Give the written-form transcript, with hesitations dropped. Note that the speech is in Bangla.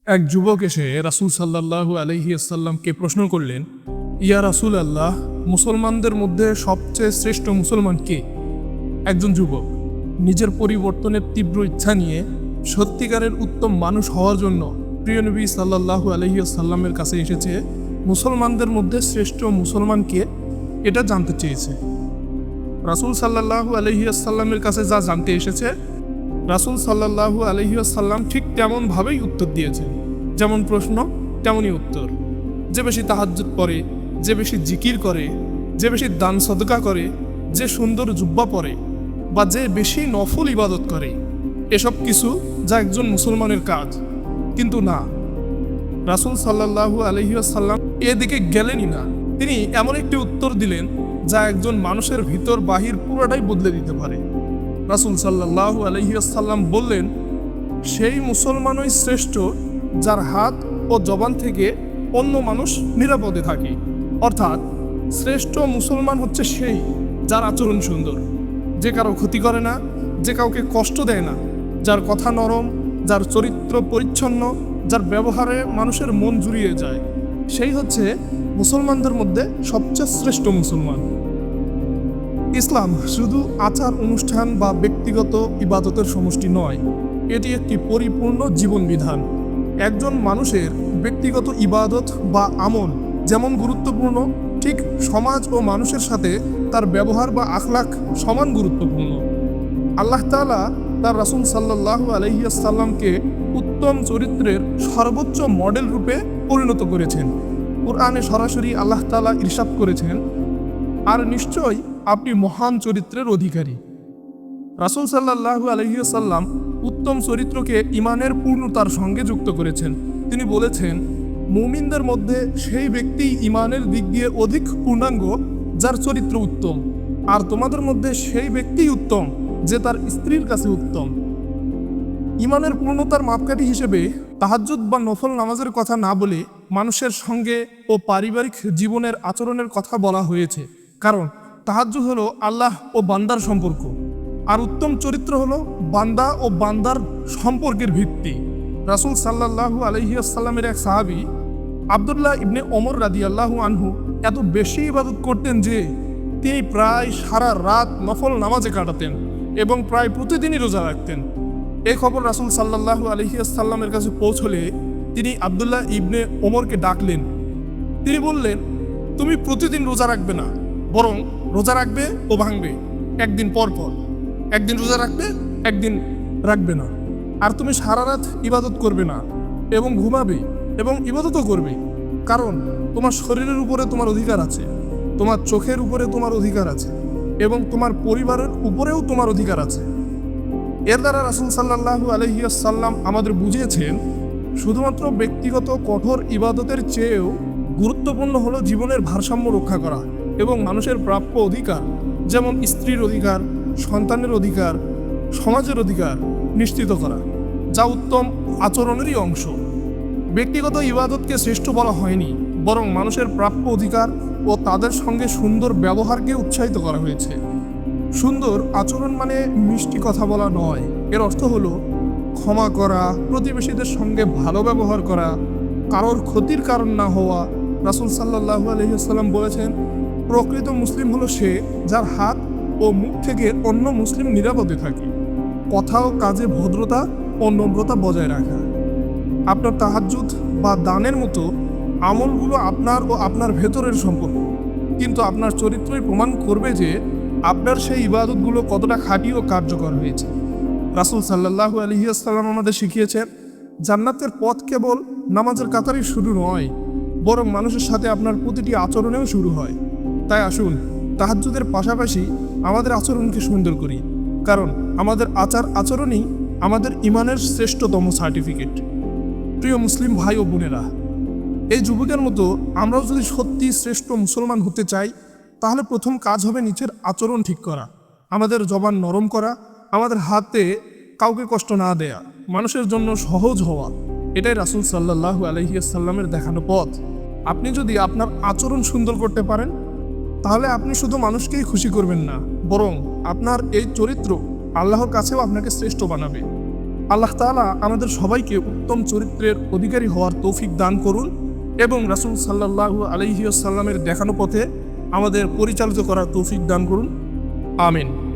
এক যুবক এসে রাসূল সাল্লাল্লাহু আলাইহি আসাল্লামকে প্রশ্ন করলেন, ইয়া রাসূল আল্লাহ, মুসলমানদের মধ্যে সবচেয়ে শ্রেষ্ঠ মুসলমান কে? একজন যুবক নিজের পরিবর্তনের তীব্র ইচ্ছা নিয়ে সত্যিকারের উত্তম মানুষ হওয়ার জন্য প্রিয় নবী সাল্লাল্লাহু আলাইহি আসাল্লামের কাছে এসেছে। মুসলমানদের মধ্যে শ্রেষ্ঠ মুসলমান কে এটা জানতে চেয়েছে। রাসূল সাল্লাল্লাহু আলাইহি আসাল্লামের কাছে যা জানতে এসেছে, রাসূল সাল্লাল্লাহু আলাইহি আসাল্লাম ঠিক তেমনভাবেই উত্তর দিয়েছেন। যেমন প্রশ্ন তেমনই উত্তর। যে বেশি তাহাজ্জুদ পড়ে, যে বেশি জিকির করে, যে বেশি দান সদকা করে, যে সুন্দর জুব্বা পরে, বা যে বেশি নফল ইবাদত করে, এসব কিছু যা একজন মুসলমানের কাজ। কিন্তু না, রাসূল সাল্লাল্লাহু আলাইহি আসাল্লাম এদিকে গেলেনই না। তিনি এমন একটি উত্তর দিলেন যা একজন মানুষের ভিতর বাহির পুরোটাই বদলে দিতে পারে। রাসূল সাল্লাল্লাহু আলাইহি আসাল্লাম বললেন, সেই মুসলমানই শ্রেষ্ঠ যার হাত ও জবান থেকে অন্য মানুষ নিরাপদে থাকে। অর্থাৎ শ্রেষ্ঠ মুসলমান হচ্ছে সেই যার আচরণ সুন্দর, যে কারো ক্ষতি করে না, যে কাউকে কষ্ট দেয় না, যার কথা নরম, যার চরিত্র পরিচ্ছন্ন, যার ব্যবহারে মানুষের মন জুড়িয়ে যায়। সেই হচ্ছে মুসলমানদের মধ্যে সবচেয়ে শ্রেষ্ঠ মুসলমান। ইসলাম শুধু আচার অনুষ্ঠান বা ব্যক্তিগত ইবাদতের সমষ্টি নয়, এটি একটি পরিপূর্ণ জীবন বিধান। একজন মানুষের ব্যক্তিগত ইবাদত বা আমল যেমন গুরুত্বপূর্ণ, ঠিক সমাজ ও মানুষের সাথে তার ব্যবহার বা আখলাক সমান গুরুত্বপূর্ণ। আল্লাহ তাআলা তার রাসূল সাল্লাল্লাহু আলাইহি আসাল্লামকে উত্তম চরিত্রের সর্বোচ্চ মডেল রূপে পরিণত করেছেন। কুরআনে সরাসরি আল্লাহ তাআলা ইরশাদ করেছেন, আর নিশ্চয়ই আপনি মহান চরিত্রের অধিকারী। রাসূল সাল্লাল্লাহু আলাইহি আসাল্লাম উত্তম চরিত্রকে ঈমানের পূর্ণতার সঙ্গে যুক্ত করেছেন। তিনি বলেছেন, মুমিনদের মধ্যে সেই ব্যক্তি ঈমানের দিক দিয়ে অধিক পূর্ণাঙ্গ যার চরিত্র উত্তম, আর তোমাদের মধ্যে সেই ব্যক্তিই উত্তম যে তার স্ত্রীর কাছে উত্তম। ঈমানের পূর্ণতার মাপকাঠি হিসেবে তাহাজ্জুদ বা নফল নামাজের কথা না বলে মানুষের সঙ্গে ও পারিবারিক জীবনের আচরণের কথা বলা হয়েছে। কারণ তাহাজ্জুদ হলো আল্লাহ ও বান্দার সম্পর্ক, আর উত্তম চরিত্র হলো বান্দা ও বান্দার সম্পর্কের ভিত্তি। রাসূল সাল্লাল্লাহু আলাইহি আসাল্লামের এক সাহাবী আব্দুল্লাহ ইবনে ওমর রাদিয়াল্লাহু আনহু এত বেশি ইবাদত করতেন যে তিনি প্রায় সারা রাত নফল নামাজে কাটাতেন এবং প্রায় প্রতিদিনই রোজা রাখতেন। এই খবর রাসূল সাল্লাল্লাহু আলাইহি আসাল্লামের কাছে পৌঁছলে তিনি আব্দুল্লাহ ইবনে ওমরকে ডাকলেন। তিনি বললেন, তুমি প্রতিদিন রোজা রাখবে না, বরং রোজা রাখবে ও ভাঙবে একদিন পর পর। একদিন রোজা রাখবে, একদিন রাখবে না। আর তুমি সারা রাত ইবাদত করবে না এবং ঘুমাবে এবং ইবাদতও করবে। কারণ তোমার শরীরের উপরে তোমার অধিকার আছে, তোমার চোখের উপরে তোমার অধিকার আছে, এবং তোমার পরিবারের উপরেও তোমার অধিকার আছে। এর দ্বারা রাসূল সাল্লাল্লাহু আলাইহি আসাল্লাম আমাদের বুঝিয়েছেন, শুধুমাত্র ব্যক্তিগত কঠোর ইবাদতের চেয়েও গুরুত্বপূর্ণ হলো জীবনের ভারসাম্য রক্ষা করা এবং মানুষের প্রাপ্য অধিকার, যেমন স্ত্রীর অধিকার, সন্তানের অধিকার, সমাজের অধিকার নিশ্চিত করা, যা উত্তম আচরণেরই অংশ। ব্যক্তিগত ইবাদতকে শ্রেষ্ঠ বলা হয়নি, বরং মানুষের প্রাপ্য অধিকার ও তাদের সঙ্গে সুন্দর ব্যবহারকে উৎসাহিত করা হয়েছে। সুন্দর আচরণ মানে মিষ্টি কথা বলা নয়, এর অর্থ হলো ক্ষমা করা, প্রতিবেশীদের সঙ্গে ভালো ব্যবহার করা, কারোর ক্ষতির কারণ না হওয়া। রাসূল সাল্লাল্লাহু আলাইহি ওয়াসাল্লাম বলেছেন, প্রকৃত মুসলিম হলো সে যার হাত ও মুখ থেকে অন্য মুসলিম নিরাপদে থাকে। কথা ও কাজে ভদ্রতা ও নম্রতা বজায় রাখা। আপনার তাহাজ্জুদ বা দানের মতো আমলগুলো আপনার ও আপনার ভেতরের সম্পর্ক, কিন্তু আপনার চরিত্রই প্রমাণ করবে যে আপনার সেই ইবাদতগুলো কতটা খাঁটি ও কার্যকর হয়েছে। রাসূল সাল্লাল্লাহু আলাইহি ওয়াসাল্লাম আমাদের শিখিয়েছেন, জান্নাতের পথ কেবল নামাজের কাতারেই শুরু নয়, বরং মানুষের সাথে আপনার প্রতিটি আচরণেও শুরু হয়। তাই আসুন তাহাজ্জুদের পাশাপাশি আমাদের আচরণকে সুন্দর করি, কারণ আমাদের আচরণই আমাদের ঈমানের শ্রেষ্ঠতম সার্টিফিকেট। প্রিয় মুসলিম ভাই ও বোনেরা, এই যুবকের মতো আমরাও যদি সত্যি শ্রেষ্ঠ মুসলমান হতে চাই, তাহলে প্রথম কাজ হবে নিজের আচরণ ঠিক করা, আমাদের জবান নরম করা, আমাদের হাতে কাউকে কষ্ট না দেয়া, মানুষের জন্য সহজ হওয়া। এটাই রাসূল সাল্লাল্লাহু আলাইহি আসাল্লামের দেখানো পথ। আপনি যদি আপনার আচরণ সুন্দর করতে পারেন, তাহলে আপনি শুধু মানুষকেই খুশি করবেন না, বরং আপনার এই চরিত্র আল্লাহর কাছেও আপনাকে শ্রেষ্ঠ বানাবে। আল্লাহ তাআলা আমাদের সবাইকে উত্তম চরিত্রের অধিকারী হওয়ার তৌফিক দান করুন এবং রাসূল সাল্লাল্লাহু আলাইহি ওয়াসাল্লামের দেখানো পথে আমাদের পরিচালিত করার তৌফিক দান করুন। আমিন।